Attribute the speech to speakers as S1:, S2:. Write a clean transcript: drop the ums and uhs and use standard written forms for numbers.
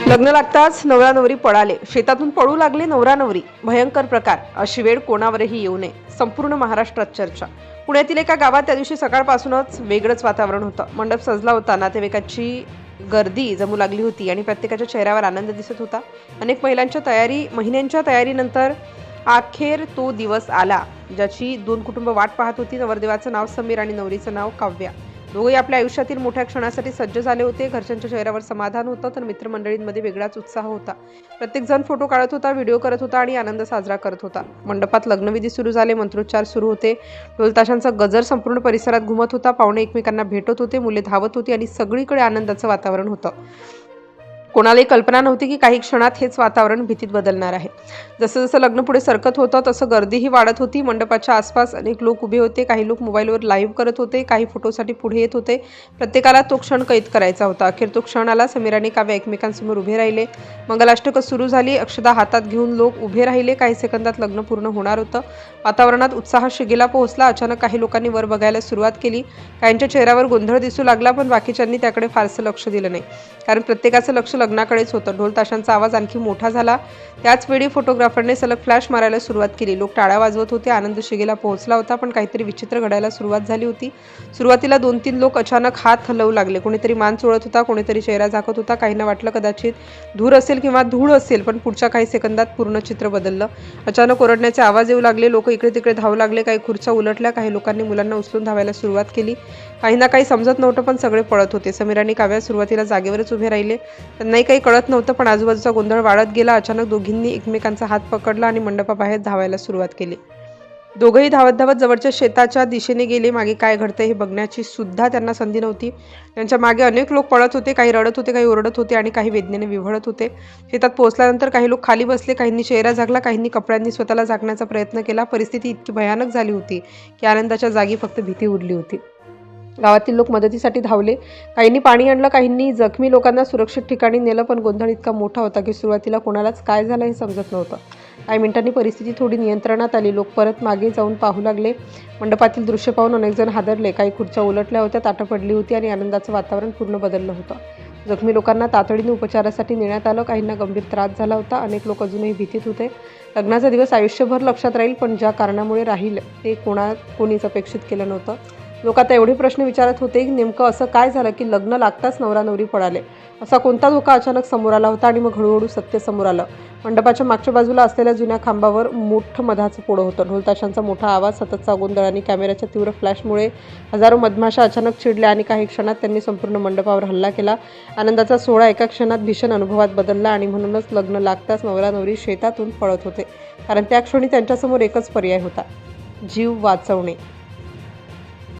S1: लग्न लागताच नवरा नवरी पळाले, शेतातून पळू लागले नवरा नवरी. भयंकर प्रकार. अशी वेळ कोणावरही येऊ नये. संपूर्ण महाराष्ट्रात चर्चा. पुण्यातील एका गावात त्या दिवशी सकाळपासूनच वेगळंच वातावरण होतं. मंडप सजला होता, नातेवाईकांची गर्दी जमू लागली होती आणि प्रत्येकाच्या चेहऱ्यावर आनंद दिसत होता. अनेक महिन्यांच्या तयारीनंतर अखेर तो दिवस आला, ज्याची दोन कुटुंब वाट पाहत होती. नवरदेवाचं नाव समीर आणि नवरीचं नाव काव्या. दोघेही आपल्या आयुष्यातील मोठ्या क्षणासाठी सज्ज झाले होते. घरच्यांच्या चेहऱ्यावर समाधान होतं, तर मित्रमंडळींमध्ये वेगळाच उत्साह होता. प्रत्येक जण फोटो काढत होता, व्हिडिओ करत होता आणि आनंद साजरा करत होता. मंडपात लग्नविधी सुरू झाले, मंत्रोच्चार सुरू होते. ढोलताशांचा गजर संपूर्ण परिसरात घुमत होता. पाहुणे एकमेकांना भेटत होते, मुले धावत होती आणि सगळीकडे आनंदाचं वातावरण होतं. कोणालाही कल्पना नव्हती की काही क्षणात हेच वातावरण भीतीत बदलणार आहे. जसं जसं लग्न पुढे सरकत होतं तसं गर्दीही वाढत होती. मंडपाच्या आसपास अनेक लोक उभे होते. काही लोक मोबाईलवर लाईव्ह करत होते, काही फोटोसाठी पुढे येत होते. प्रत्येकाला तो क्षण कैद करायचा होता. अखेर तो क्षण आला. समीर आणि काव्या एकमेकांसमोर उभे राहिले. मंगलाष्टक सुरू झाली. अक्षता हातात घेऊन लोक उभे राहिले. काही सेकंदात लग्न पूर्ण होणार होतं. वातावरणात उत्साह शिगेला पोहोचला. अचानक काही लोकांनी वर बघायला सुरुवात केली. काहींच्या चेहऱ्यावर गोंधळ दिसू लागला, पण बाकीच्यांनी त्याकडे फारसं लक्ष दिलं नाही, कारण प्रत्येकाचं लक्ष लग्नाकडेच होतं. ढोल ताशांचा आवाज आणखी मोठा झाला. त्याच वेळी फोटोग्राफरने सलग फ्लॅश मारायला सुरुवात केली. लोक टाळ्या वाजवत होते. आनंद शिगेला पोहोचला होता, पण काहीतरी विचित्र घडायला सुरुवात झाली होती. सुरुवातीला 2-3 लोक अचानक हात हलवू लागले. कोणीतरी मान चोळत होता, कोणीतरी चेहरा झाकत होता. काहींना वाटलं कदाचित धूर असेल किंवा धूळ असेल, पण पुढच्या काही सेकंदात पूर्ण चित्र बदललं. अचानक ओरडण्याचे आवाज येऊ लागले. लोक इकडे तिकडे धावू लागले. काही खुर्च्या उलटल्या. काही लोकांनी मुलांना उचलून धावायला सुरुवात केली. काहींना काही समजत नव्हतं, पण सगळे पळत होते. समीर आणि काव्या सुरुवातीला जागेवरच उभे राहिले. त्यांनाही काही कळत नव्हतं, पण आजूबाजूचा गोंधळ वाढत गेला. अचानक दोघींनी एकमेकांचा हात पकडला आणि मंडपाबाहेर धावायला सुरुवात केली. दोघंही धावत धावत जवळच्या शेताच्या दिशेने गेले. मागे काय घडतंय हे बघण्याची सुद्धा त्यांना संधी नव्हती. त्यांच्या मागे अनेक लोक पळत होते. काही रडत होते, काही ओरडत होते आणि काही वेदनेने विव्हळत होते. शेतात पोहोचल्यानंतर काही लोक खाली बसले. काहींनी चेहरा झाकला, काहींनी कपड्यांनी स्वतःला झाकण्याचा प्रयत्न केला. परिस्थिती इतकी भयानक झाली होती की आनंदाच्या जागी फक्त भीती उरली होती. गावातील लोक मदतीसाठी धावले. काहींनी पाणी आणलं, काहींनी जखमी लोकांना सुरक्षित ठिकाणी नेलं, पण गोंधळ इतका मोठा होता की सुरुवातीला कोणालाच काय झालं हे समजत नव्हतं. काही मिनिटांनी परिस्थिती थोडी नियंत्रणात आली. लोक परत मागे जाऊन पाहू लागले. मंडपातील दृश्य पाहून अनेक जण हादरले. काही खुर्च्या उलटल्या होत्या, ताटं पडली होती आणि आनंदाचं वातावरण पूर्ण बदललं होतं. जखमी लोकांना तातडीने उपचारासाठी नेण्यात आलं. काहींना गंभीर त्रास झाला होता. अनेक लोक अजूनही भीतीत होते. लग्नाचा दिवस आयुष्यभर लक्षात राहील, पण ज्या कारणामुळे राहील ते कोणीच अपेक्षित केलं नव्हतं. लोक आता एवढे प्रश्न विचारत होते की नेमकं असं काय झालं की लग्न लागताच नवरा नवरी पळाले. असा कोणता धोका अचानक समोर आला होता? आणि मग हळूहळू सत्य समोर आलं. मंडपाच्या मागच्या बाजूला असलेल्या जुन्या खांबावर मोठं मधाचं पोळं होतं. ढोलताशांचा मोठा आवाज, सततचा गोंधळ आणि कॅमेऱ्याच्या तीव्र फ्लॅशमुळे हजारो मधमाशा अचानक चिडल्या आणि काही क्षणात त्यांनी संपूर्ण मंडपावर हल्ला केला. आनंदाचा सोहळा एका क्षणात भीषण अनुभवात बदलला आणि म्हणूनच लग्न लागताच नवरा नवरी शेतातून पळत होते, कारण त्या क्षणी त्यांच्यासमोर एकच पर्याय होता: जीव वाचवणे.